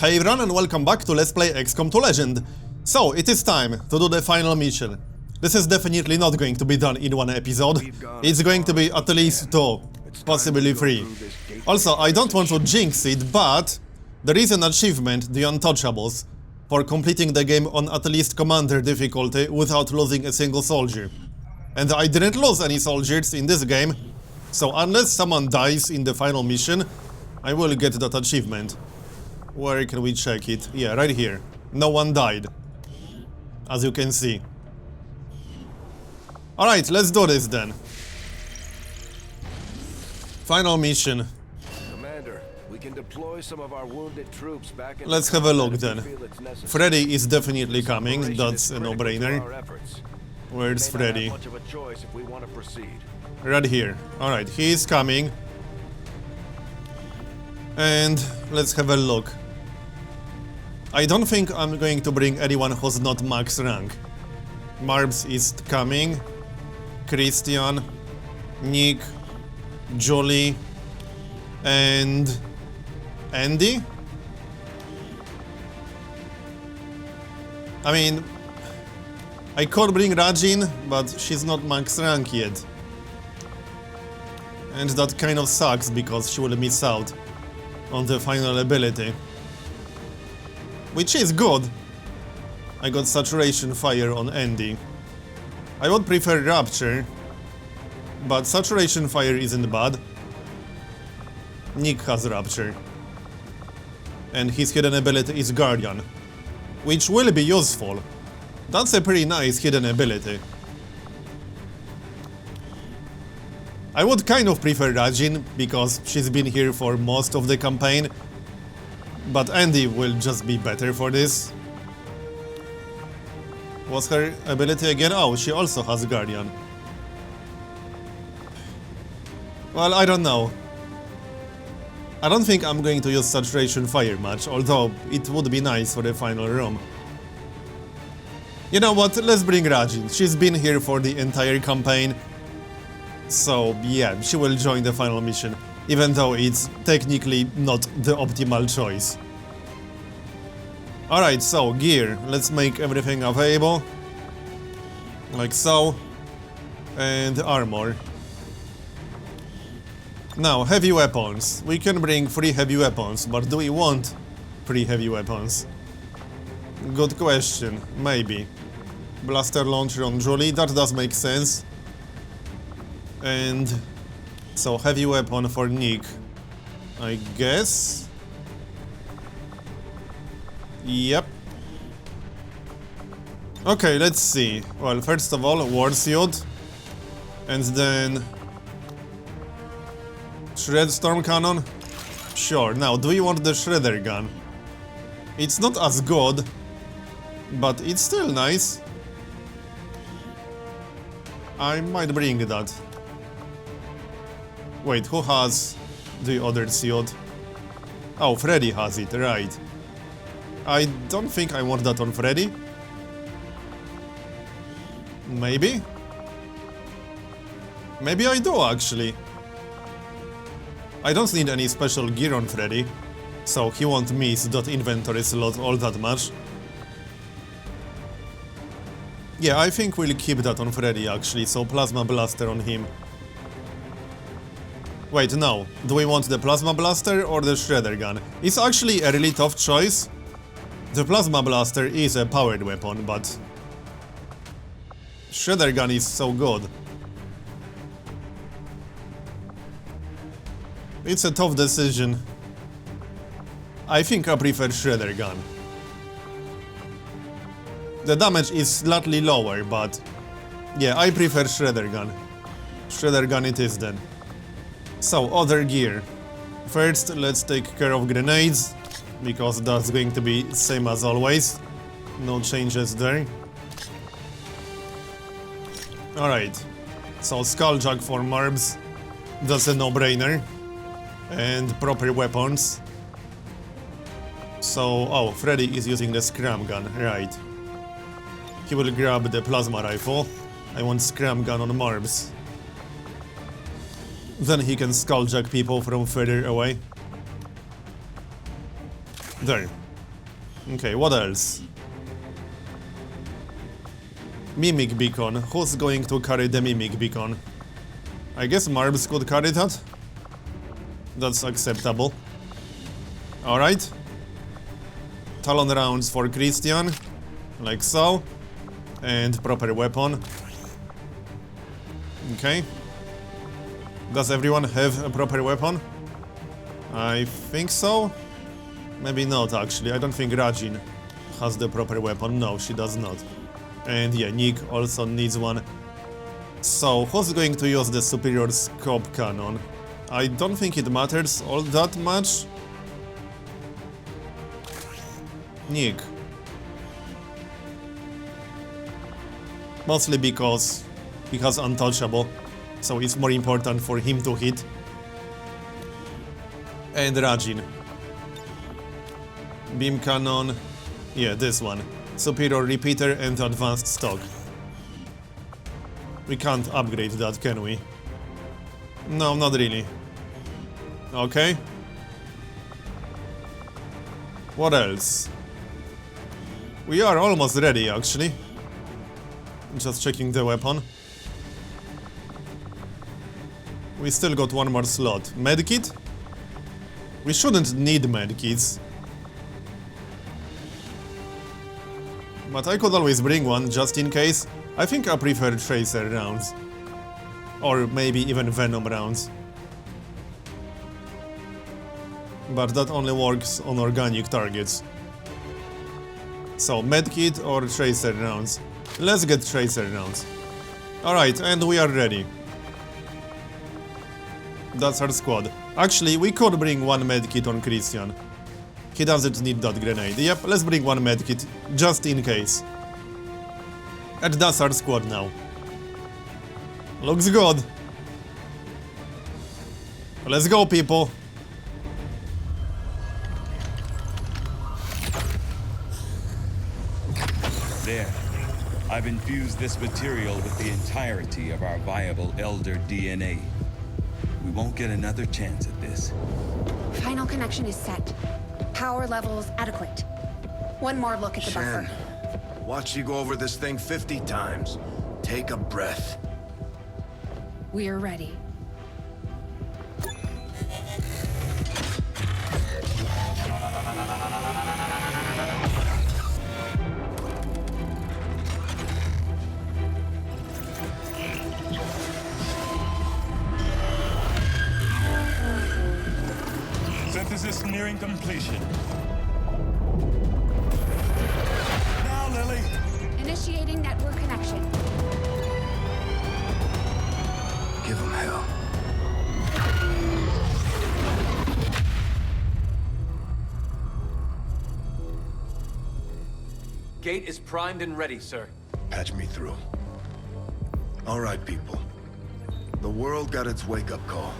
Hey everyone and welcome back to Let's Play XCOM 2 Legend. So, it is time to do the final mission. This is definitely not going to be done in one episode. It's going to be at least 2, possibly 3. Also, I don't want to jinx it, but there is an achievement, the Untouchables, for completing the game on at least Commander difficulty without losing a single soldier. And I didn't lose any soldiers in this game, so unless someone dies in the final mission, I will get that achievement. Where can we check it? Yeah, right here. No one died, as you can see. Alright, let's do this then. Final mission. Commander, we can deploy some of our wounded troops back in. Let's have a look then. Freddy is definitely coming, that's a no-brainer. Where's Freddy? Right here. Alright, he is coming. And let's have a look. I don't think I'm going to bring anyone who's not max rank. Marbs is coming. Christian, Nick, Julie, and Andy? I mean, I could bring Rajin, but she's not max rank yet. And that kind of sucks because she will miss out on the final ability. Which is good. I got Saturation Fire on Andy. I would prefer Rapture, but Saturation Fire isn't bad. Nick has Rapture. And his hidden ability is Guardian, which will be useful. That's a pretty nice hidden ability. I would kind of prefer Rajin, because she's been here for most of the campaign. But Andy will just be better for this. What's her ability again? Oh, she also has Guardian. Well, I don't know. I don't think I'm going to use Saturation Fire much, although it would be nice for the final room. You know what, let's bring Rajin. She's been here for the entire campaign. So, yeah, she will join the final mission, even though it's technically not the optimal choice. Alright, so, gear. Let's make everything available. Like so. And armor. Now, heavy weapons. We can bring 3 heavy weapons, but do we want 3 heavy weapons? Good question. Maybe. Blaster launcher on Julie, that does make sense. And so heavy weapon for Nick, I guess. Yep. Okay, let's see. Well, first of all, war suit, and then shred storm cannon. Sure. Now, do you want the shredder gun? It's not as good, but it's still nice. I might bring that. Wait, who has the other suit? Oh, Freddy has it, right. I don't think I want that on Freddy. Maybe? Maybe I do, actually. I don't need any special gear on Freddy, so he won't miss that inventory slot all that much. Yeah, I think we'll keep that on Freddy, actually, so Plasma Blaster on him. Wait, no. Do we want the Plasma Blaster or the Shredder Gun? It's actually a really tough choice. The Plasma Blaster is a powered weapon, but Shredder Gun is so good. It's a tough decision. I think I prefer Shredder Gun. The damage is slightly lower, but yeah, I prefer Shredder Gun. Shredder Gun it is then. So, other gear. First, let's take care of grenades, because that's going to be same as always. No changes there. Alright. So, Skulljack for Marbs. That's a no-brainer. And proper weapons. So, oh, Freddy is using the Scram Gun, right. He will grab the Plasma Rifle. I want Scram Gun on Marbs. Then he can skulljack people from further away. There. Okay, what else? Mimic beacon. Who's going to carry the mimic beacon? I guess Marbs could carry that. That's acceptable. Alright. Talon rounds for Christian. Like so. And proper weapon. Okay. Does everyone have a proper weapon? I think so. Maybe not, actually. I don't think Rajin has the proper weapon. No, she does not. And yeah, Nick also needs one. So, who's going to use the superior scope cannon? I don't think it matters all that much. Nick. Mostly because he has untouchable, so it's more important for him to hit. And Rajin. Beam cannon. Yeah, this one. Superior repeater and advanced stock. We can't upgrade that, can we? No, not really. Okay. What else? We are almost ready, actually. Just checking the weapon. We still got one more slot. Medkit? We shouldn't need medkits. But I could always bring one, just in case. I think I prefer tracer rounds. Or maybe even venom rounds. But that only works on organic targets. So, medkit or tracer rounds? Let's get tracer rounds. Alright, and we are ready. That's our squad. Actually, we could bring one medkit on Christian. He doesn't need that grenade. Yep, let's bring one medkit, just in case. And that's our squad now. Looks good. Let's go, people. There. I've infused this material with the entirety of our viable Elder DNA. We won't get another chance at this. Final connection is set. Power levels adequate. One more look at the Shen, buffer. watch you go over this thing 50 times. Take a breath. We're ready. Synthesis nearing completion. Now, Lily! Initiating network connection. Give him hell. Gate is primed and ready, sir. Patch me through. All right, people. The world got its wake-up call.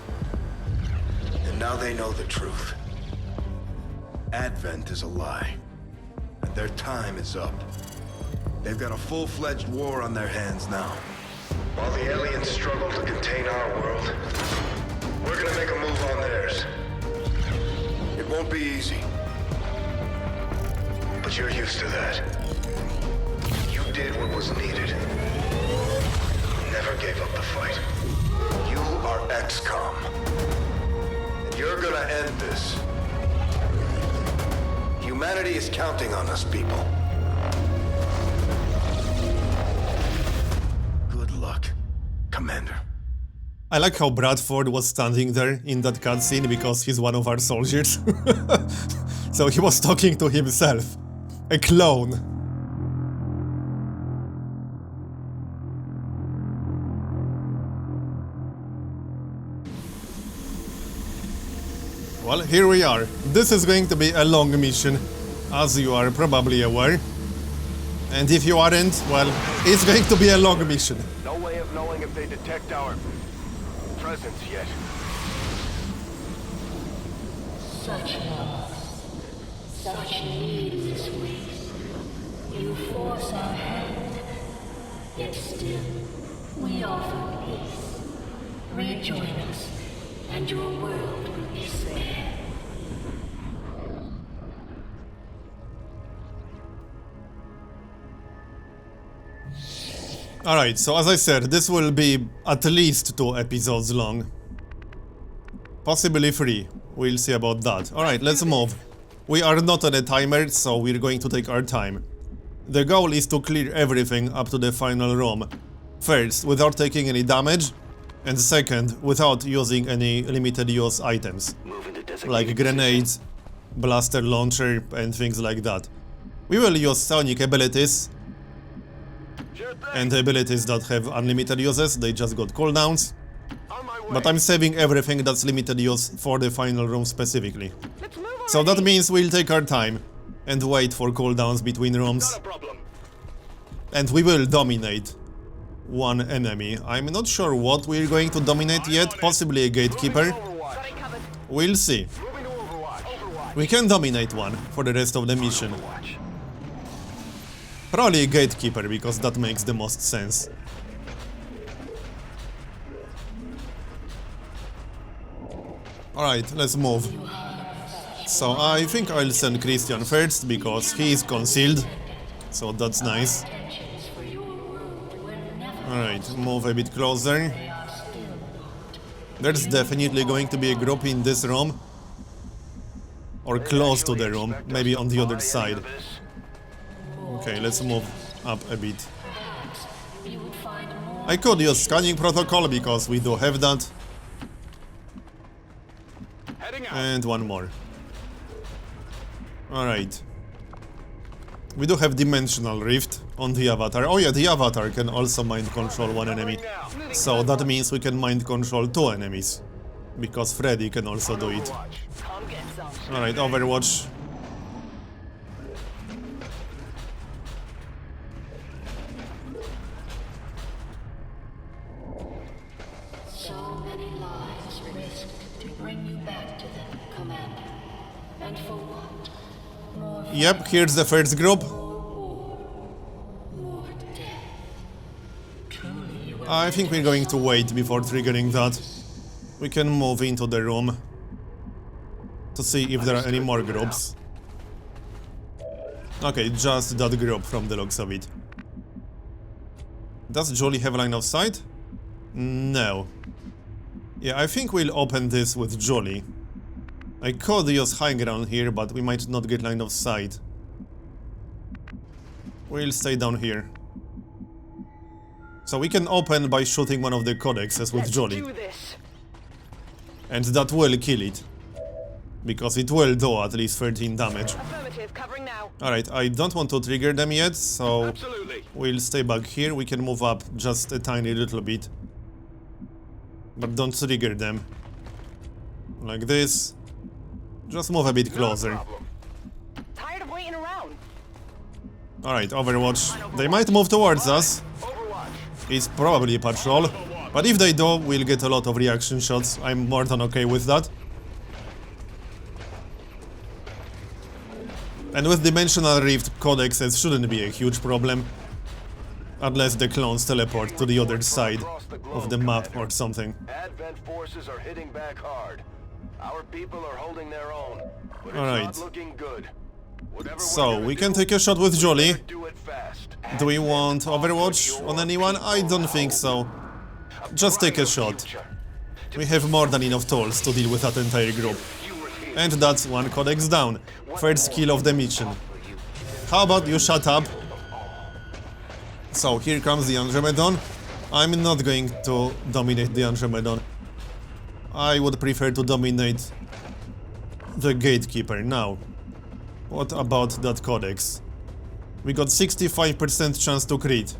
And now they know the truth. Advent is a lie. And their time is up. They've got a full-fledged war on their hands now. While the aliens struggle to contain our world, we're gonna make a move on theirs. It won't be easy. But you're used to that. You did what was needed. Never gave up the fight. You are XCOM. And you're gonna end this. Humanity is counting on us, people. Good luck, Commander. I like how Bradford was standing there in that cutscene because he's one of our soldiers. So he was talking to himself. A clone. Well, here we are. This is going to be a long mission, as you are probably aware. And if you aren't, well, it's going to be a long mission. No way of knowing if they detect our presence yet. Such loss, such needless waste. You force our hand, yet still we offer peace. Rejoin us, and your world will be spared. Alright, so as I said, this will be at least 2 episodes long. Possibly 3. We'll see about that. Alright, let's move. We are not on a timer, so we're going to take our time. The goal is to clear everything up to the final room. First, without taking any damage, and second, without using any limited use items. Like grenades, blaster launcher, and things like that. We will use sonic abilities, and abilities that have unlimited uses, they just got cooldowns. But I'm saving everything that's limited use for the final room specifically. So that means we'll take our time and wait for cooldowns between rooms. And we will dominate one enemy. I'm not sure what we're going to dominate yet, possibly a gatekeeper. We'll see. We can dominate one for the rest of the mission. Probably a gatekeeper, because that makes the most sense. Alright, let's move. So I think I'll send Christian first, because he is concealed. So that's nice. Alright, move a bit closer. There's definitely going to be a group in this room. Or close to the room, maybe on the other side. Okay, let's move up a bit. I could use scanning protocol, because we do have that. And one more. Alright. We do have Dimensional Rift on the avatar. Oh yeah, the avatar can also mind control one enemy. So that means we can mind control 2 enemies. Because Freddy can also do it. Alright, Overwatch. So many lives risked to bring you back to them, Commander. And for what? More Yep, here's the first group. more death. Truly, you will I think we're going to wait before triggering that. We can move into the room to see if there are any more groups. Okay, just that group from the looks of it. Does Julie have line of sight? No. Yeah, I think we'll open this with Julie. I could use high ground here, but we might not get line of sight. We'll stay down here. So we can open by shooting one of the codexes with Julie. And that will kill it. Because it will do at least 13 damage. Alright, I don't want to trigger them yet, so we'll stay back here. We can move up just a tiny little bit. But don't trigger them. Like this. Just move a bit closer. Tired of waiting around. Alright, Overwatch. They might move towards us. It's probably a patrol. But if they do, we'll get a lot of reaction shots. I'm more than okay with that. And with Dimensional Rift, codexes shouldn't be a huge problem. Unless the clones teleport to the other side of the map or something. Advent forces are hitting back hard. Our people are holding their own, but it's Alright. not looking good. Whatever So, we're we gonna can take a shot with Julie. do it fast. Do we want Overwatch on anyone? I don't think so. Just take a shot. We have more than enough tools to deal with that entire group. And that's one codex down. First kill of the mission. How about you shut up? So, here comes the Andromedon. I'm not going to dominate the Andromedon. I would prefer to dominate the Gatekeeper. Now, what about that codex? We got 65% chance to crit.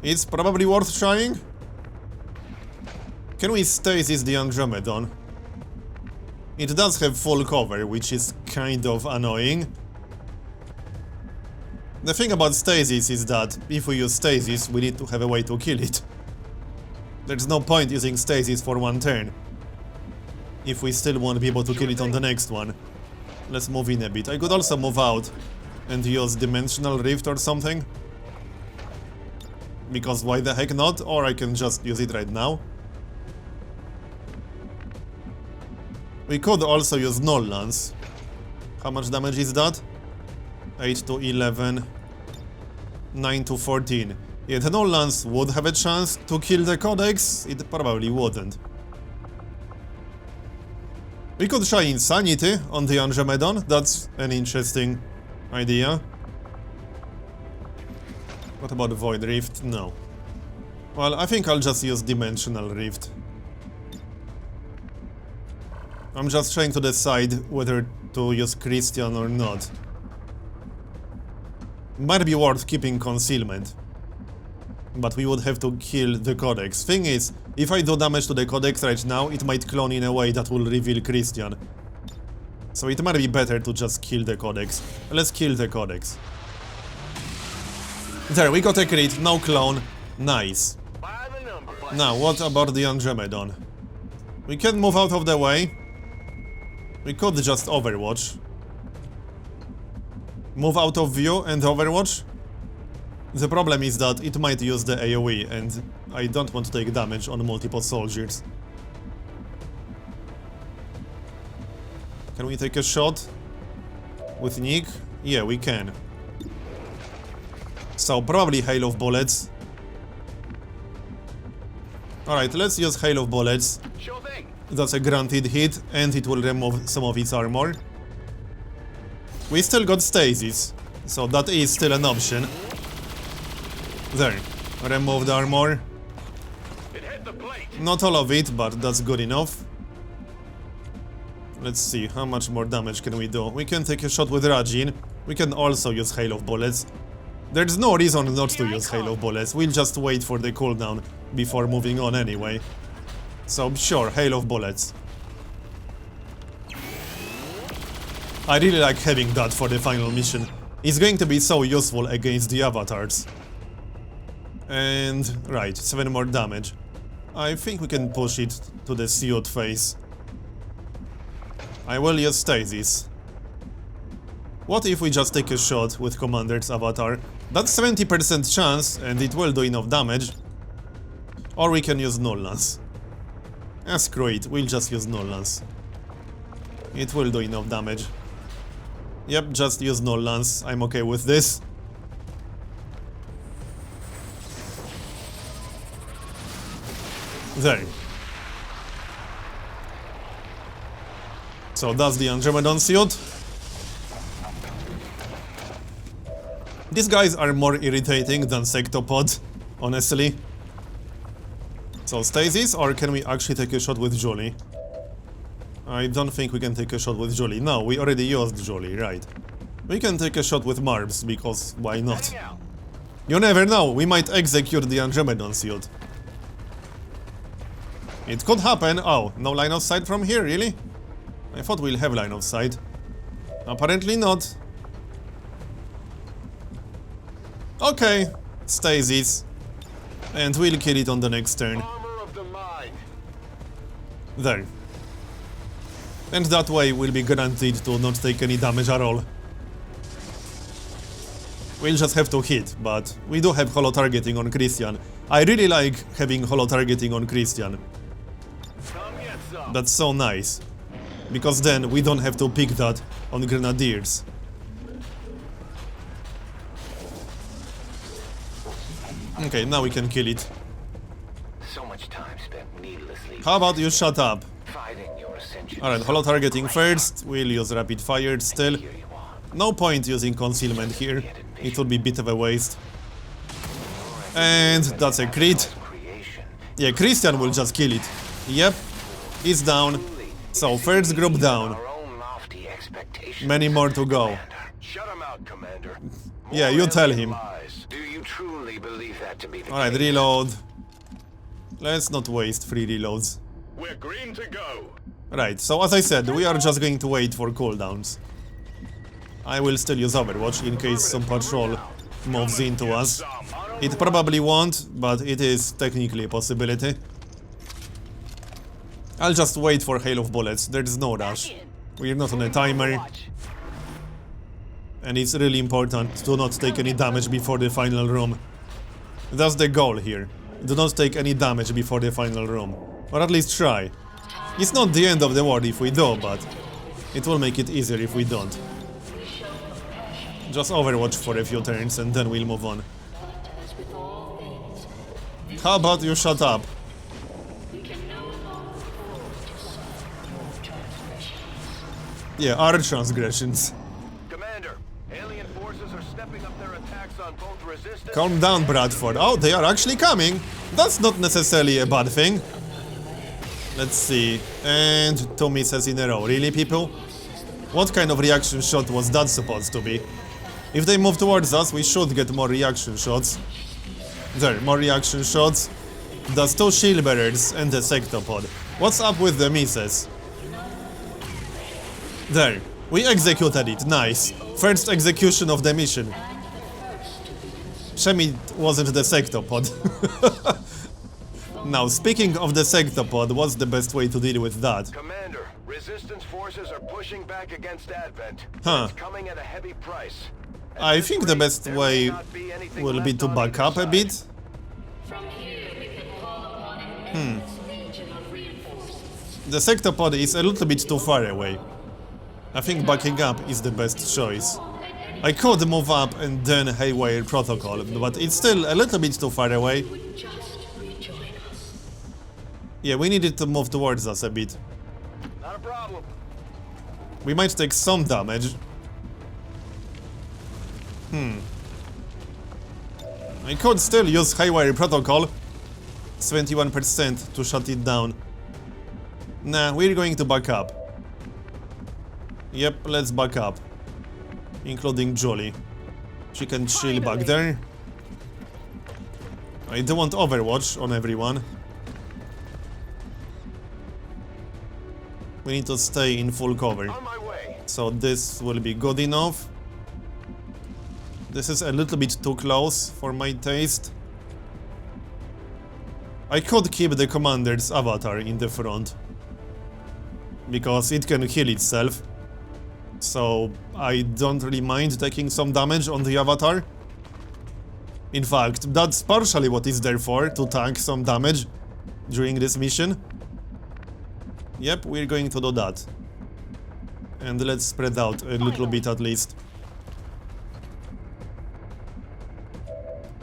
It's probably worth trying? Can we stasis the Andromedon? It does have full cover, which is kind of annoying. The thing about stasis is that if we use stasis, we need to have a way to kill it. There's no point using stasis for one turn, if we still won't be able to kill it on the next one. Let's move in a bit. I could also move out and use Dimensional Rift or something. Because why the heck not? Or I can just use it right now. We could also use Null Lance. How much damage is that? 8 to 11, 9 to 14. Yeah, the Nolans would have a chance to kill the Codex, it probably wouldn't. We could try Insanity on the Andromedon, that's an interesting idea. What about Void Rift? No. Well, I think I'll just use Dimensional Rift. I'm just trying to decide whether to use Christian or not. Might be worth keeping Concealment. But we would have to kill the Codex. Thing is, if I do damage to the Codex right now, it might clone in a way that will reveal Christian. So it might be better to just kill the Codex. Let's kill the Codex. There, we got a crit, no clone. Nice. Now, what about the Andromedon? We can move out of the way. We could just Overwatch. Move out of view and Overwatch. The problem is that it might use the AoE, and I don't want to take damage on multiple soldiers. Can we take a shot with Nick? Yeah, we can. So, probably Hail of Bullets. Alright, let's use Hail of Bullets. Sure thing. That's a granted hit, and it will remove some of its armor. We still got Stasis, so that is still an option. There, remove the armor. It hit the plate. Not all of it, but that's good enough. Let's see, how much more damage can we do? We can take a shot with Rajin. We can also use Hail of Bullets. There's no reason not to use Hail of Bullets. We'll just wait for the cooldown before moving on anyway. So sure, Hail of Bullets. I really like having that for the final mission. It's going to be so useful against the avatars. And right, 7 more damage. I think we can push it to the suit phase. I will use Stasis. What if we just take a shot with Commander's avatar? That's 70% chance, and it will do enough damage. Or we can use Nolans. Screw it, we'll just use Nolans. It will do enough damage. Yep, just use Nolans, I'm okay with this. There. So that's the Andromedon suit. These guys are more irritating than Sectopod, honestly. So Stasis, or can we actually take a shot with Julie? I don't think we can take a shot with Julie. No, we already used Julie, right. We can take a shot with Marbs, because why not? You never know, we might execute the Andromedon suit. It could happen. Oh, no line of sight from here, really? I thought we'll have line of sight. Apparently not. Okay, Stasis. And we'll kill it on the next turn. There. And that way we'll be guaranteed to not take any damage at all. We'll just have to hit, but we do have holo targeting on Christian. I really like having holo targeting on Christian. That's so nice. Because then we don't have to pick that on Grenadiers. Okay, now we can kill it. So much time spent needlessly. How about you shut up? Fighting your ascension. Alright, holo targeting first. We'll use rapid fire still. No point using concealment here. It would be a bit of a waste. And that's a crit. Yeah, Christian will just kill it. Yep, he's down. So, first group down. Many more to go. Shut him out, Commander. Yeah, you tell him. Do you truly believe that to be the Alright, case? reload. Let's not waste 3 reloads. We're green to go. Right, so as I said, we are just going to wait for cooldowns. I will still use Overwatch in case some patrol moves into us. It probably won't, but it is technically a possibility. I'll just wait for Hail of Bullets, there's no rush. We're not on a timer. And it's really important to not take any damage before the final room. That's the goal here. Do not take any damage before the final room. Or at least try. It's not the end of the world if we do, but it will make it easier if we don't. Just Overwatch for a few turns and then we'll move on. But as with all How about you shut up? We can no longer afford to suffer more transgressions. Yeah, our transgressions. Commander, alien forces are stepping up their attacks on both resistance. Calm down, Bradford. Oh, they are actually coming. That's not necessarily a bad thing. Let's see. And 2 misses in a row. Really, people? What kind of reaction shot was that supposed to be? If they move towards us, we should get more reaction shots. There, more reaction shots. That's 2 shield bearers and a sectopod. What's up with the misses? There, we executed it. Nice. First execution of the mission. Shame it wasn't the sectopod. Now, speaking of the sectopod, what's the best way to deal with that? Commander, resistance forces are pushing back against Advent. Huh. It's coming at a heavy price. At I this think the rate, best there way may not be anything will be left to on back either up a side. bit. From here, we can call upon an endless legion of reinforcements. The sectopod is a little bit too far away. I think backing up is the best choice. I could move up and then haywire protocol, but it's still a little bit too far away. Just rejoin us. Yeah, we needed to move towards us a bit. Not a problem. We might take some damage. I could still use haywire protocol. 21% to shut it down. Nah, we're going to back up. Yep, let's back up. Including Julie. She can chill back there. I don't want Overwatch on everyone. We need to stay in full cover. On my way. So this will be good enough. This is a little bit too close for my taste. I could keep the commander's avatar in the front, because it can heal itself. So I don't really mind taking some damage on the avatar. In fact, that's partially what it's there for, to tank some damage during this mission. Yep, we're going to do that. And let's spread out a little bit at least.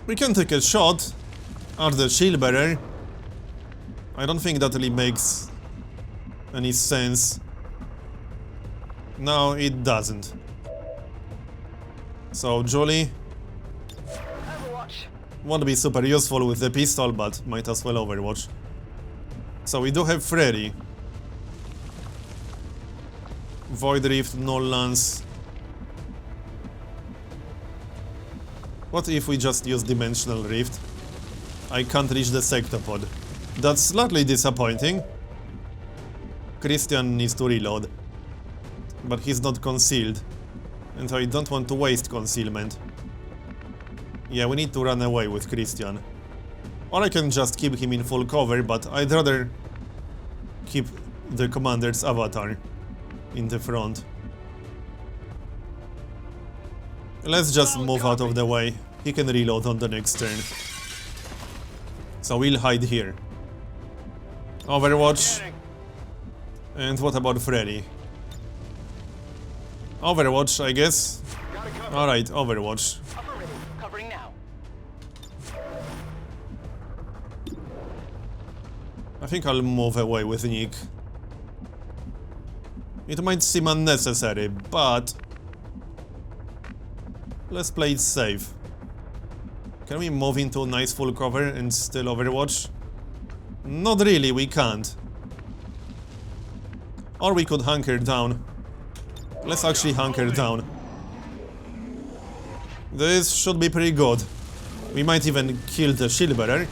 We can take a shot at the shield bearer. I don't think that really makes any sense. No, it doesn't. So, Julie Overwatch. won't be super useful with the pistol, but might as well Overwatch. So we do have Freddy. Void Rift, Null Lance. What if we just use Dimensional Rift? I can't reach the Sectopod. That's slightly disappointing. Christian needs to reload. But he's not concealed. And I don't want to waste concealment. Yeah, we need to run away with Christian. Or I can just keep him in full cover, but I'd rather keep the commander's avatar in the front. Let's just move out of the way. He can reload on the next turn. So we'll hide here. Overwatch. And what about Freddy? Overwatch, I guess. Alright, Overwatch. Affirmative. Covering now. I think I'll move away with Nick. It might seem unnecessary, but let's play it safe. Can we move into nice full cover and still Overwatch? Not really, we can't. Or we could hunker down. Let's actually hunker down. This should be pretty good. We might even kill the shield bearer.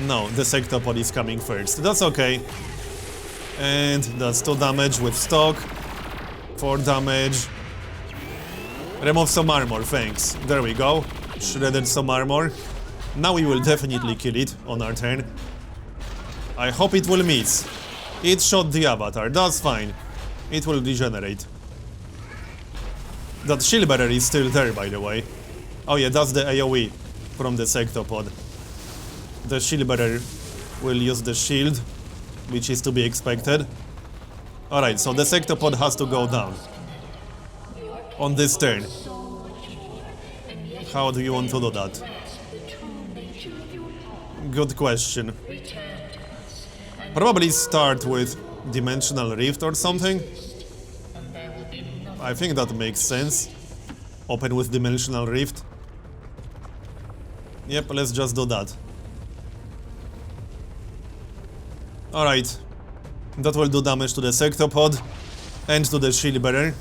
No, the Sectopod is coming first. That's okay. And that's 2 damage with stock. 4 damage. Remove some armor, thanks. There we go. Shredded some armor. Now we will definitely kill it on our turn. I hope it will miss. It shot the avatar, that's fine. It will regenerate. That shield bearer is still there, by the way. Oh yeah, that's the AoE from the Sectopod. The shield bearer will use the shield, which is to be expected. Alright, so the Sectopod has to go down. On this turn. How do you want to do that? Good question. Return to us, and Probably start with Dimensional Rift or something. and there will be nothing. I think that makes sense. Open with Dimensional Rift. Yep, let's just do that. Alright. That will do damage to the Sectopod and to the Shield Bearer.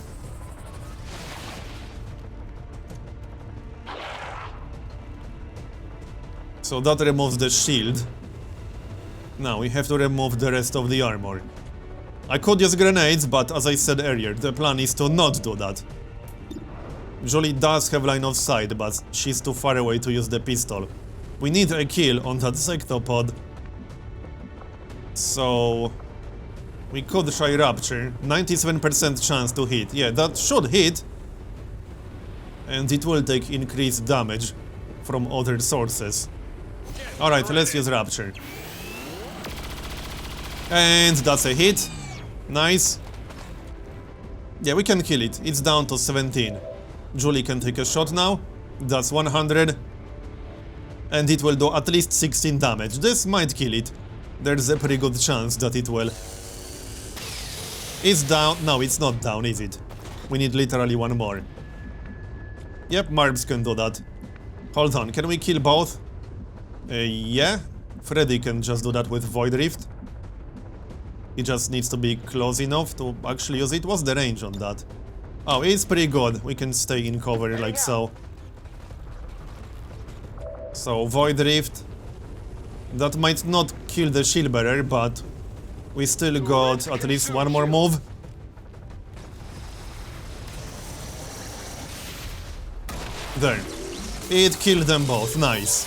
So that removes the shield. Now we have to remove the rest of the armor. I could use grenades, but as I said earlier, the plan is to not do that. Julie does have line of sight, but she's too far away to use the pistol. We need a kill on that Sectopod. So... we could try Rapture. 97% chance to hit. Yeah, that should hit. And it will take increased damage from other sources. Alright, let's use Rapture. And that's a hit. Nice. Yeah, we can kill it. It's down to 17. Julie can take a shot now. That's 100. And it will do at least 16 damage. This might kill it. There's a pretty good chance that it will. It's down. No, it's not down, is it? We need literally one more. Yep, Marbs can do that. Hold on, can we kill both? Yeah. Freddy can just do that with Void Rift. He just needs to be close enough to actually use it. What's the range on that? Oh, it's pretty good. We can stay in cover like so. So, Void Rift. That might not kill the Shield Bearer, but we still got at least one more move. There. It killed them both. Nice.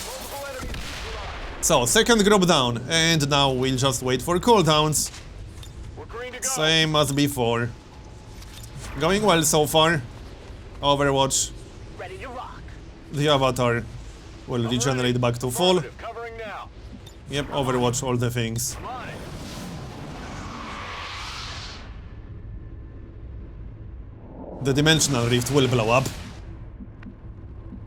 So, second group down, and now we'll just wait for cooldowns. We're green to go. Same as before. Going well so far. Overwatch. Ready to rock. The avatar will regenerate back to full. Affirmative, covering now. Yep, Overwatch, all the things. I'm on it. The Dimensional Rift will blow up.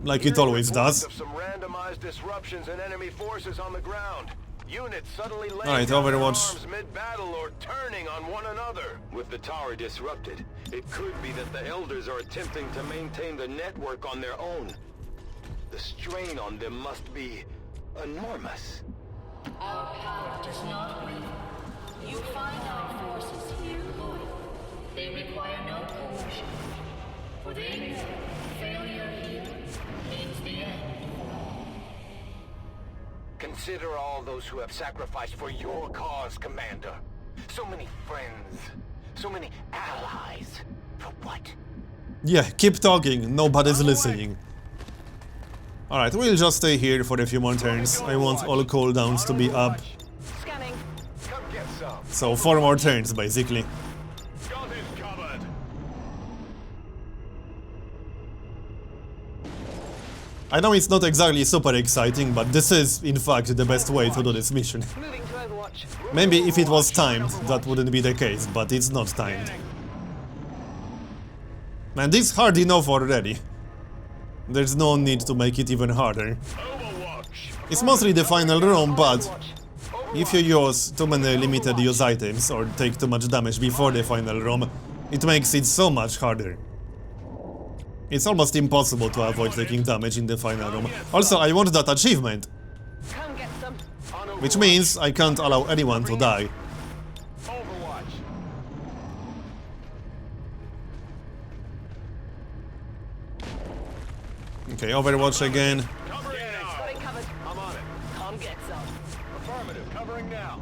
Like it always does. Of some randomized disruptions and enemy forces on the ground. Units suddenly laying Alright, down their Overwatch. arms mid-battle or turning on one another. With the tower disrupted, it could be that the Elders are attempting to maintain the network on their own. The strain on them must be enormous. Our power does not waver. You find our forces here loyal. They require no coercion. For they know failure here means the end for all. Consider all those who have sacrificed for your cause, Commander. So many friends, so many allies. For what? Yeah, keep talking, nobody's listening. Alright, we'll just stay here for a few more turns. I want all cooldowns to be up. Scanning. Come get some. So 4 more turns, basically. Got it covered. I know it's not exactly super exciting, but this is, in fact, the best way to do this mission. Moving to Overwatch. Maybe if it was timed, that wouldn't be the case, but it's not timed. Man, this is hard enough already. There's no need to make it even harder. Overwatch. It's mostly the final room, but if you use too many limited use items or take too much damage before the final room, it makes it so much harder. It's almost impossible to avoid taking damage in the final room. Also, I want that achievement, Come get some. which means I can't allow anyone to die. Overwatch. Okay, Overwatch again. Covering now. Got it covered. I'm on it. Come get some. Affirmative, covering now.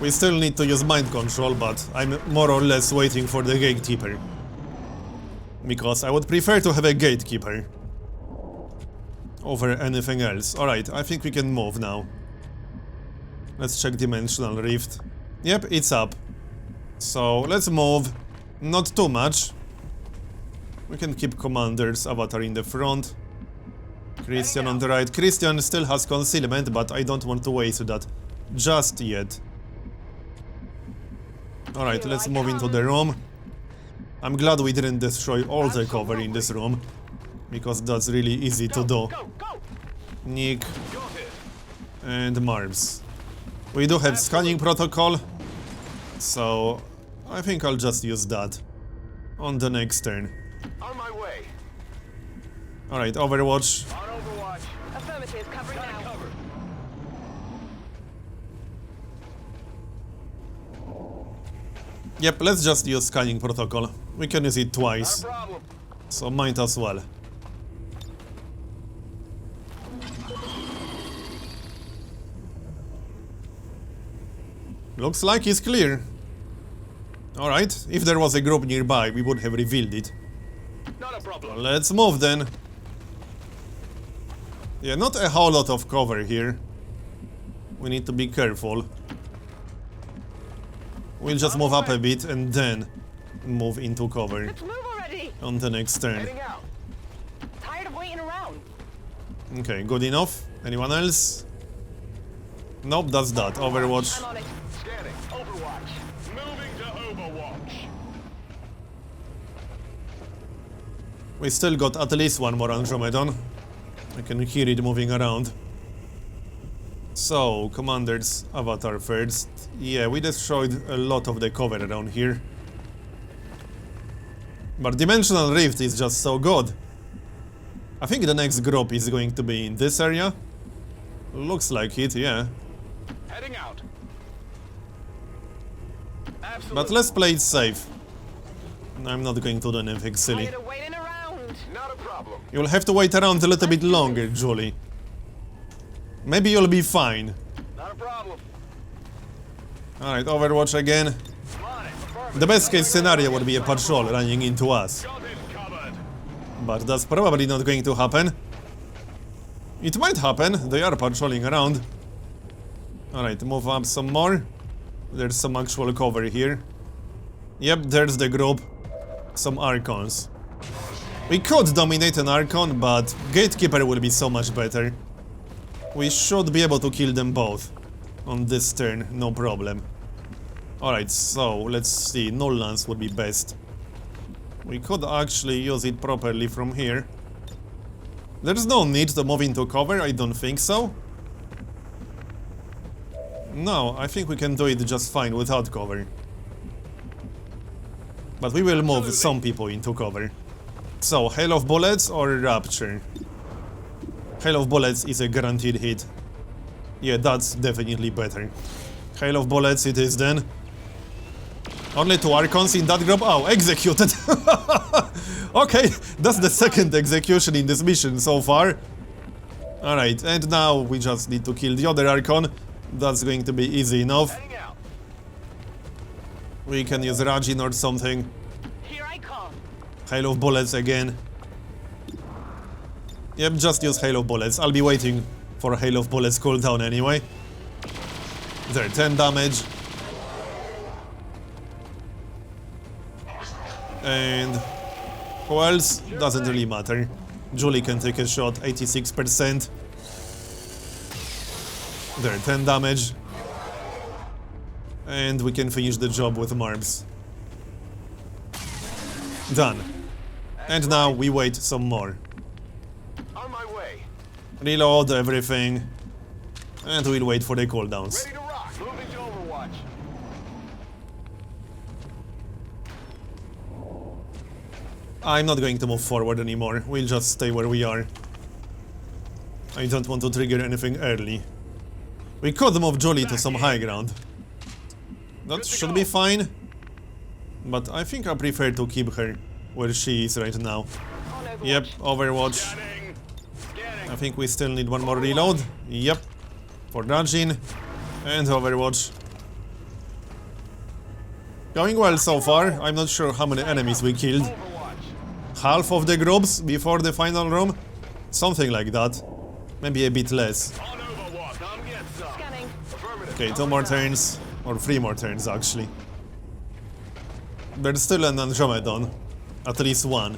We still need to use mind control, but I'm more or less waiting for the gatekeeper. Because I would prefer to have a gatekeeper over anything else. Alright, I think we can move now. Let's check Dimensional Rift. Yep, it's up. So, let's move. Not too much. We can keep Commander's avatar in the front. Christian on the right. Christian still has concealment, but I don't want to waste that just yet. Alright, let's move into the room. I'm glad we didn't destroy all the cover in this room. because that's really easy to do. Go, go! Nick Go ahead. and Marbs. We do have scanning protocol, so I think I'll just use that on the next turn. On my way. Alright, Overwatch. On Overwatch. Affirmative, covering Got it now. covered. Yep, let's just use scanning protocol. We can use it Not twice, a problem. so might as well. Looks like it's clear. Alright, if there was a group nearby, we would have revealed it. Not a problem. Let's move then. Yeah, not a whole lot of cover here. We need to be careful. We'll just move up a bit and then move into cover Let's move already! on the next turn. Heading out. Tired of waiting around. Okay, good enough. Anyone else? Nope, that's that. Overwatch. I'm on it. Scanning. Overwatch. Moving to Overwatch. We still got at least one more Andromedon. I can hear it moving around. So, Commander's avatar first. Yeah, we destroyed a lot of the cover around here. But Dimensional Rift is just so good. I think the next group is going to be in this area. Looks like it, yeah. Heading out. Absolutely. But let's play it safe. I'm not going to do anything silly. Tired of waiting around. Not a problem. You'll have to wait around a little bit longer, Julie. Maybe you'll be fine. Not a problem. Alright, Overwatch again. I'm on it. Affirmative. The best case scenario would be a patrol running into us. Got it covered. But that's probably not going to happen. It might happen, they are patrolling around. Alright, move up some more. There's some actual cover here. Yep, there's the group. Some Archons. We could dominate an Archon, but Gatekeeper will be so much better. We should be able to kill them both on this turn, no problem. Alright, so let's see, Null Lance would be best. We could actually use it properly from here. There's no need to move into cover, I don't think so. No, I think we can do it just fine without cover. But we will move some people into cover. So, Hail of Bullets or Rapture? Hail of Bullets is a guaranteed hit. Yeah, that's definitely better. Hail of Bullets it is then. Only 2 Archons in that group. Oh, executed! Okay, that's the second execution in this mission so far. Alright, and now we just need to kill the other Archon. That's going to be easy enough. Heading out. We can use Rajin or something. Here I come. Hail of Bullets again. Yep, just use Hail of Bullets. I'll be waiting for Hail of Bullets cooldown anyway. There, 10 damage. And who else? Doesn't really matter. Julie can take a shot, 86%. There, 10 damage. And we can finish the job with Marbs. Done. And now we wait some more. On my way. Reload everything. And we'll wait for the cooldowns. Ready to rock. Moving to Overwatch. I'm not going to move forward anymore. We'll just stay where we are. I don't want to trigger anything early. We could move Julie to some high ground. That should be fine. But I think I prefer to keep her where she is right now. On Overwatch. Yep, Overwatch. Scanning. Scanning. I think we still need one more reload. Yep. For Rajin. And Overwatch. Going well so far. I'm not sure how many enemies we killed. Overwatch. Half of the groups before the final room? Something like that. Maybe a bit less. On Overwatch. Come get some. Scanning. Affirmative. Okay, 2 more turns. Or 3 more turns, actually. There's still an Andromedon. At least one.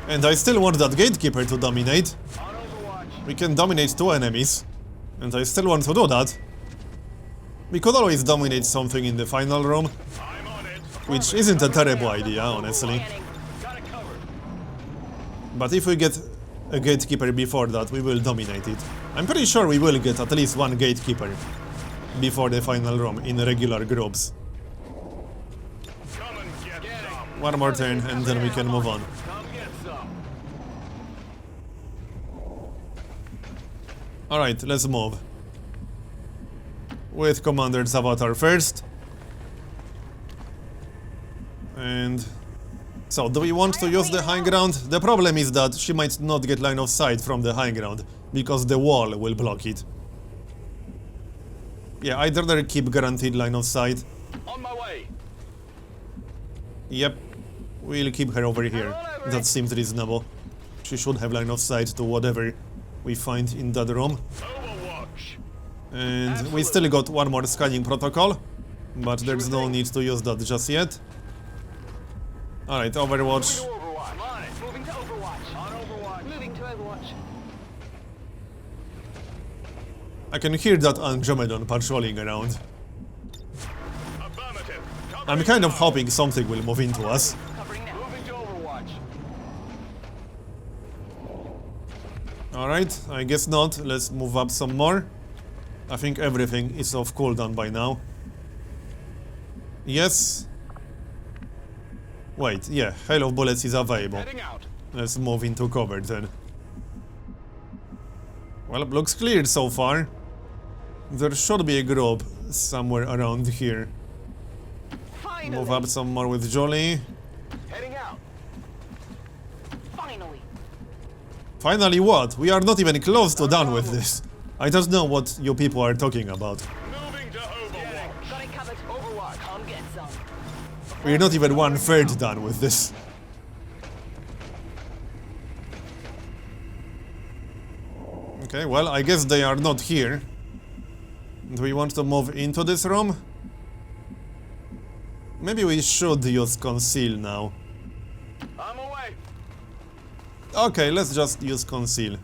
And I still want that Gatekeeper to dominate. On Overwatch. We can dominate 2 enemies. And I still want to do that. We could always dominate something in the final room. I'm on it. Which isn't a terrible idea, honestly. Scanning. Got it covered. But if we get a gatekeeper before that, we will dominate it. I'm pretty sure we will get at least one gatekeeper before the final room in regular groups. Come and get some. One more turn and then we can move on. Come get some. Alright, let's move. With Commander's avatar first. And... so, do we want to use the high ground? The problem is that she might not get line of sight from the high ground, because the wall will block it. Yeah, I'd rather keep guaranteed line of sight. On my way. Yep, we'll keep her over here. That seems reasonable. She should have line of sight to whatever we find in that room. Overwatch. And we still got one more scanning protocol, but there's no need to use that just yet. Alright, Overwatch. Overwatch. On it. Moving to Overwatch. On Overwatch. Moving to Overwatch. I can hear that Andromedon patrolling around. Affirmative. I'm kind of hoping something will move into us. Covering now. Moving to Overwatch. Alright, I guess not. Let's move up some more. I think everything is off cooldown by now. Yes. Wait, yeah, Hail of Bullets is available. Heading out. Let's move into cover then. Well, looks clear so far. There should be a group somewhere around here. Finally. Move up some more with Jolly. Heading out. Finally. Finally what? We are not even close to done with this. I don't know what you people are talking about. Moving to Overwatch. Got it covered. Overwatch. Come get some. We're not even 1/3 done with this. Okay, well, I guess they are not here. Do we want to move into this room? Maybe we should use conceal now. I'm away. Okay, let's just use conceal.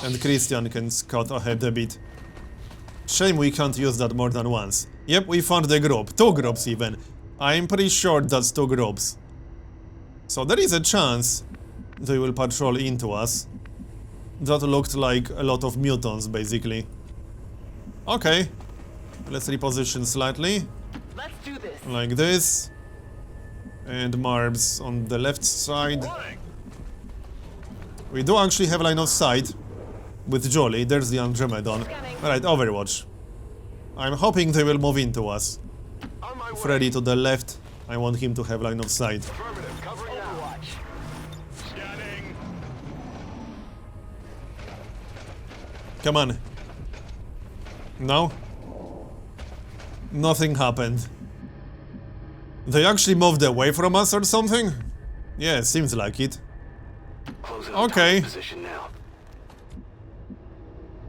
And Christian can scout ahead a bit. Shame we can't use that more than once. Yep, we found the group. 2 groups even. I'm pretty sure that's 2 groups. So there is a chance they will patrol into us. That looked like a lot of mutants, basically. Okay. Let's reposition slightly. Let's do this. Like this. And Marbs on the left side. Running. We do actually have line of sight with Jolly. There's the Andromedon. Alright, Overwatch. I'm hoping they will move into us. On my way. Freddy to the left. I want him to have line of sight. Affirmative. Covering now. Overwatch. Scanning. Come on. No? Nothing happened. They actually moved away from us or something? Yeah, seems like it. Closing Okay. position now.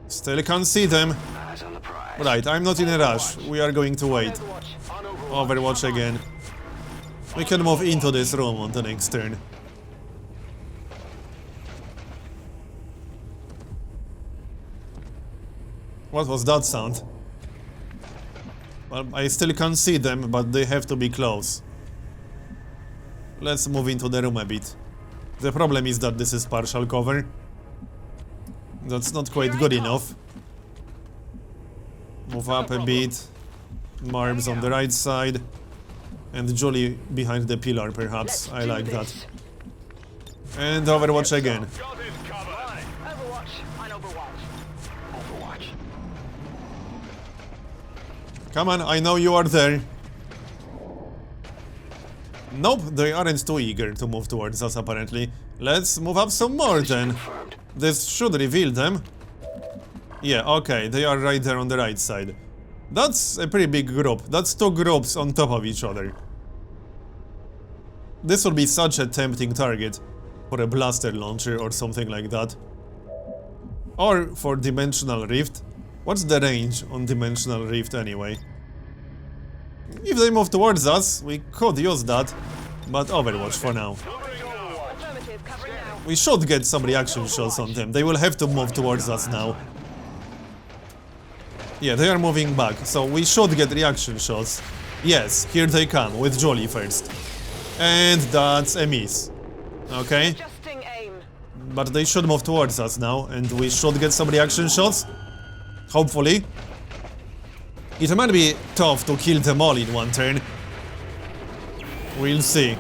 Still can't see them. Eyes on the prize. Right, I'm not in a rush. We are going to wait. Overwatch. On Overwatch. Overwatch again. We can move into this room on the next turn. What was that sound? Well, I still can't see them, but they have to be close. Let's move into the room a bit. The problem is that this is partial cover. That's not quite good enough. Move up a bit. Marbs on the right side. And Jolly behind the pillar, perhaps. I like that. And Overwatch again. Got it covered. Overwatch. On Overwatch. Overwatch. Come on, I know you are there. Nope, they aren't too eager to move towards us, apparently. Let's move up some more then. Confirmed. This should reveal them. Yeah, okay, they are right there on the right side. That's a pretty big group. That's 2 groups on top of each other. This would be such a tempting target for a blaster launcher or something like that. Or for Dimensional Rift. What's the range on Dimensional Rift anyway? If they move towards us, we could use that. But Overwatch for now. Affirmative. Covering now. We should get some reaction shots on them. They will have to move towards us now. Yeah, they are moving back, so we should get reaction shots. Yes, here they come, with Jolly first. And that's a miss. Okay. Adjusting aim. But they should move towards us now, and we should get some reaction shots. Hopefully. It might be tough to kill them all in one turn. We'll see.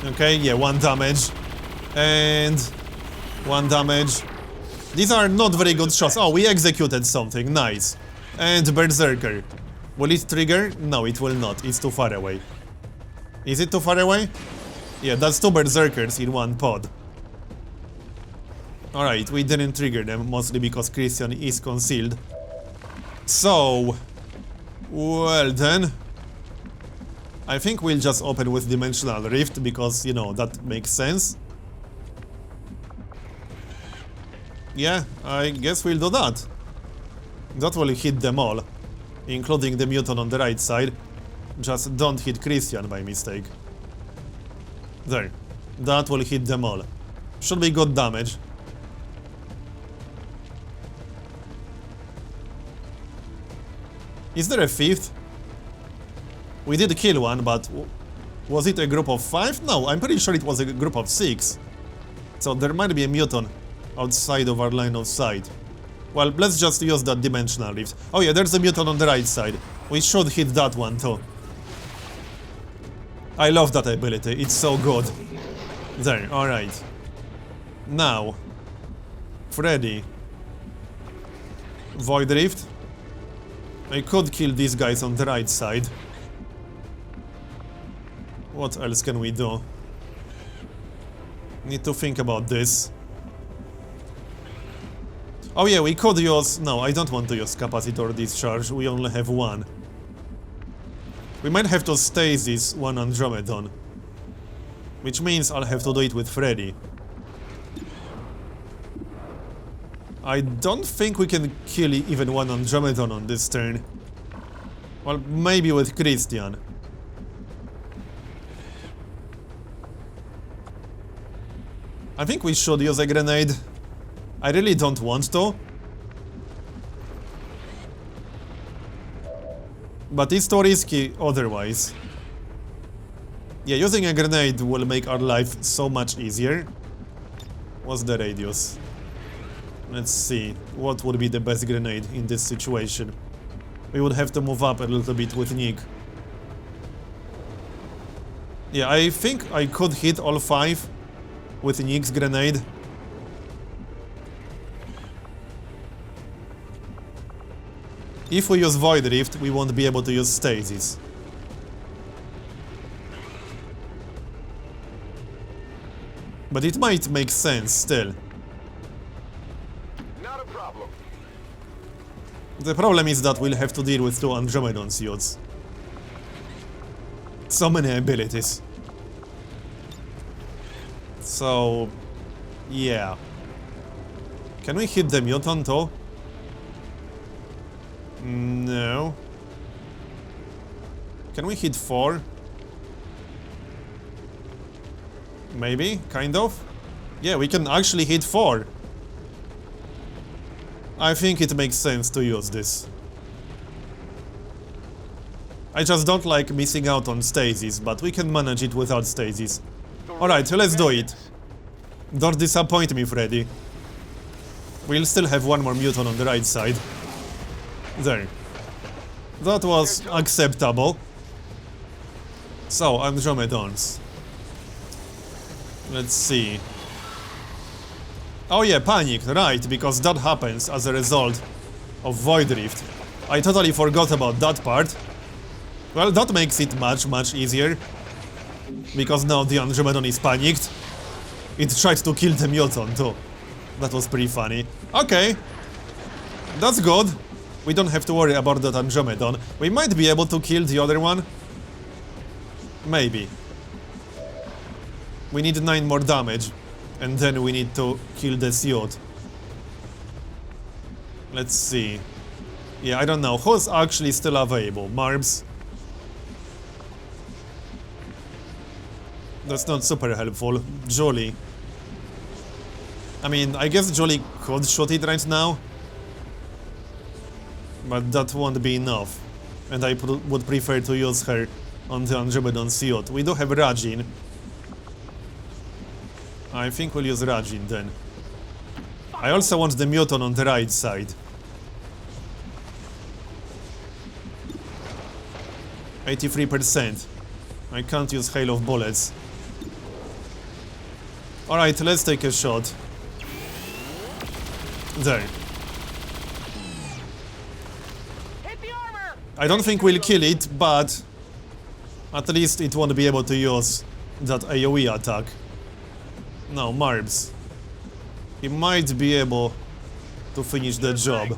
Okay, yeah, 1 damage. And 1 damage. These are not very good shots. Oh, we executed something. Nice. And Berserker. Will it trigger? No, it will not. It's too far away. Is it too far away? Yeah, that's 2 Berserkers in 1 pod. Alright, we didn't trigger them, mostly because Christian is concealed. So... well then... I think we'll just open with Dimensional Rift, because, you know, that makes sense. Yeah, I guess we'll do that. That will hit them all, including the mutant on the right side. Just don't hit Christian by mistake. There. That will hit them all. Should be good damage. Is there a 5th? We did kill one, but was it a group of 5? No, I'm pretty sure it was a group of 6. So there might be a mutant outside of our line of sight. Well, let's just use that Dimensional Rift. Oh yeah, there's a mutant on the right side. We should hit that one too. I love that ability, it's so good. There, alright. Now, Freddy. Void Rift. I could kill these guys on the right side. What else can we do? Need to think about this. Oh yeah, we could use... no, I don't want to use Capacitor Discharge, we only have 1. We might have to stasis 1 Andromedon. Which means I'll have to do it with Freddy. I don't think we can kill even 1 Andromedon on this turn. Well, maybe with Christian. I think we should use a grenade. I really don't want to. But it's too risky otherwise. Yeah, using a grenade will make our life so much easier. What's the radius? Let's see, what would be the best grenade in this situation? We would have to move up a little bit with Nick. Yeah, I think I could hit all 5 with Nick's grenade. If we use Void Rift, we won't be able to use Stasis. But it might make sense still. Not a problem. The problem is that we'll have to deal with 2 Andromedon suits. So many abilities. So... yeah. Can we hit the mutant too? No. Can we hit 4? Maybe, kind of. Yeah, we can actually hit 4. I think it makes sense to use this. I just don't like missing out on stasis, but we can manage it without stasis. Alright, let's do it. Don't disappoint me, Freddy. We'll still have 1 more mutant on the right side. There. That was acceptable. So, Andromedons. Let's see. Oh yeah, panic, right, because that happens as a result of Void Rift. I totally forgot about that part. Well, that makes it much easier. Because now the Andromedon is panicked. It tried to kill the mutant too. That was pretty funny. Okay. That's good. We don't have to worry about that Andromedon. We might be able to kill the other one. Maybe. We need 9 more damage. And then we need to kill the suit. Let's see. Yeah, I don't know. Who's actually still available? Marbs? That's not super helpful. Julie. I mean, I guess Julie could shoot it right now. But that won't be enough. And I would prefer to use her on the Andromedon suit. We do have Rajin. I think we'll use Rajin then. I also want the Muton on the right side. 83%. I can't use Hail of Bullets. Alright, let's take a shot. There. Hit the armor! I don't think we'll kill it, but at least it won't be able to use that AoE attack. No, Marbs. He might be able to finish the job.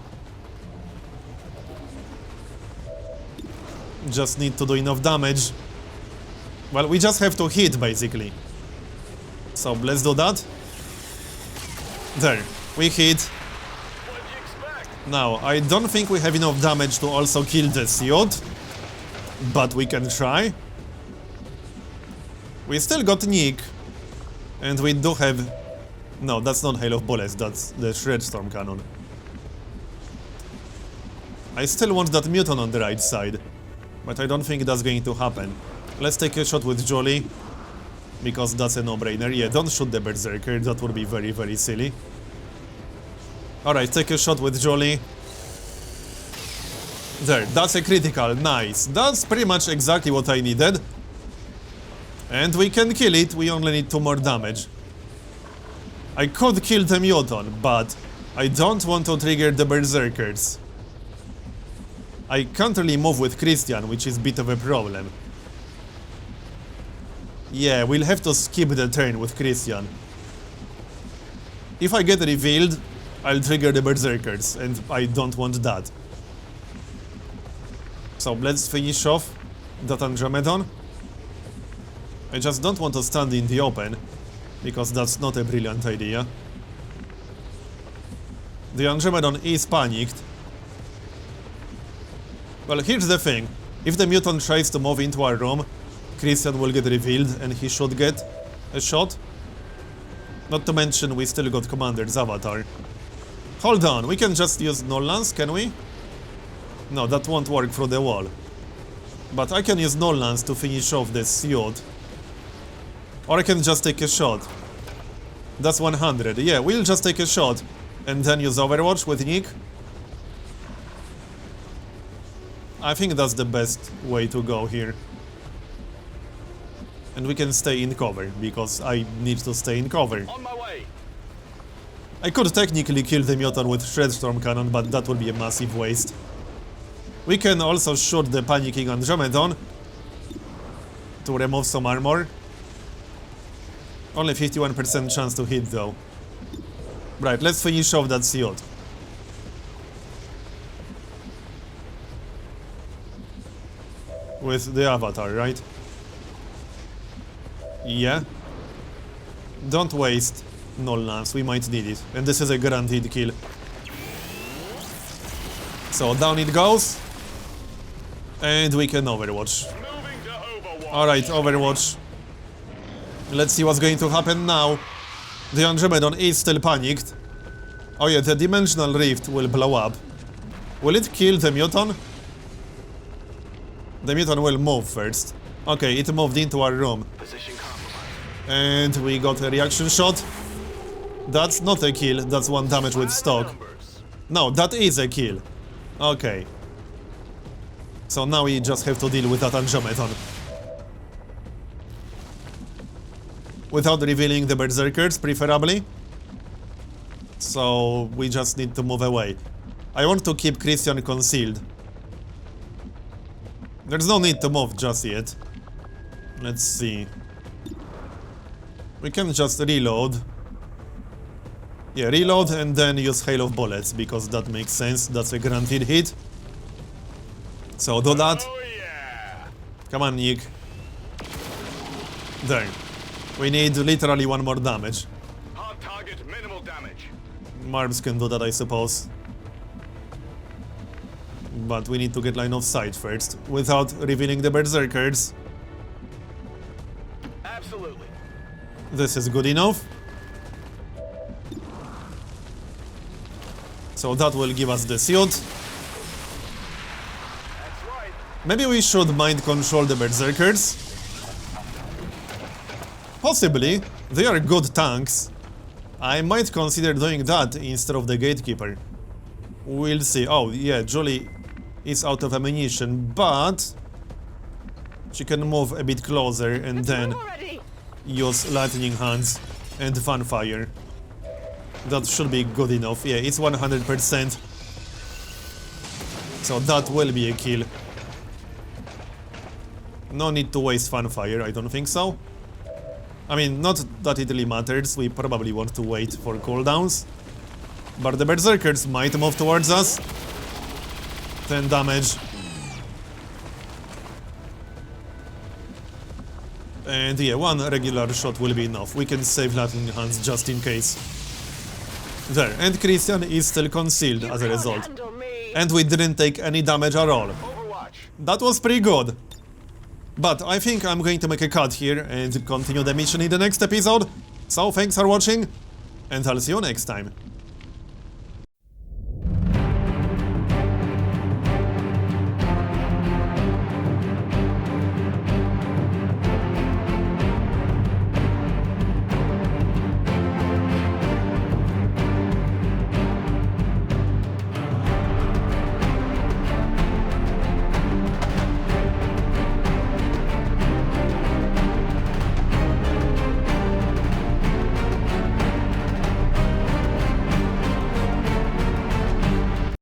Just need to do enough damage. Well, we just have to hit, basically. So, let's do that. There, we hit. What'd you expect? Now, I don't think we have enough damage to also kill the suit, but we can try. We still got Nick, and we do have... No, that's not Hail of Bullets, that's the Shredstorm Cannon. I still want that Muton on the right side, but I don't think that's going to happen. Let's take a shot with Jolly, because that's a no-brainer. Yeah, don't shoot the Berserker, that would be very, very silly. Alright, take a shot with Jolly. There, that's a critical, nice. That's pretty much exactly what I needed. And we can kill it, we only need 2 more damage. I could kill the Muton, but I don't want to trigger the Berserkers. I can't really move with Christian, which is a bit of a problem. Yeah, we'll have to skip the turn with Christian. If I get revealed, I'll trigger the Berserkers, and I don't want that. So let's finish off that Andromedon. I just don't want to stand in the open, because that's not a brilliant idea. The Andromedon is panicked. Well, here's the thing. If the Muton tries to move into our room, Christian will get revealed and he should get a shot. Not to mention we still got Commander's avatar. Hold on, we can just use Null Lance, can we? No, that won't work through the wall. But I can use Null Lance to finish off this suit. Or I can just take a shot. That's 100. Yeah, we'll just take a shot. And then use Overwatch with Nick. I think that's the best way to go here. And we can stay in cover, because I need to stay in cover. On my way. I could technically kill the Muton with Shredstorm Cannon, but that would be a massive waste. We can also shoot the panicking Andromedon to remove some armor. Only 51% chance to hit though. Right, let's finish off that suit. With the avatar, right? Yeah. Don't waste Null Lance, we might need it. And this is a guaranteed kill. So down it goes. And we can Overwatch. Moving to Overwatch. Alright, Overwatch. Let's see what's going to happen now. The Andromedon is still panicked. Oh yeah, the Dimensional Rift will blow up. Will it kill the Muton? The Muton will move first. Okay, it moved into our room. Position compromised. And we got a reaction shot. That's not a kill, that's 1 damage with stock. Numbers. No, that is a kill. Okay. So now we just have to deal with that Andromedon. Without revealing the Berserkers, preferably. So we just need to move away. I want to keep Christian concealed. There's no need to move just yet. Let's see. We can just reload. Yeah, reload and then use Hail of Bullets, because that makes sense. That's a guaranteed hit. So do that. Oh yeah. Come on, Nick. There. We need literally 1 more damage. Hard target, minimal damage. Marbs can do that, I suppose. But we need to get line of sight first, without revealing the Berserkers. Absolutely. This is good enough. So that will give us the suit. That's right. Maybe we should mind control the Berserkers. Possibly. They are good tanks. I might consider doing that instead of the Gatekeeper. We'll see. Oh, yeah, Julie is out of ammunition, but she can move a bit closer and then use lightning hands and funfire. That should be good enough. Yeah, it's 100%. So that will be a kill. No need to waste funfire, I don't think so. I mean, not that it really matters, we probably want to wait for cooldowns. But the Berserkers might move towards us. 10 damage. And yeah, one regular shot will be enough. We can save lightning hands just in case. There, and Christian is still concealed as a result. And we didn't take any damage at all. That was pretty good. But I think I'm going to make a cut here and continue the mission in the next episode. So thanks for watching, and I'll see you next time.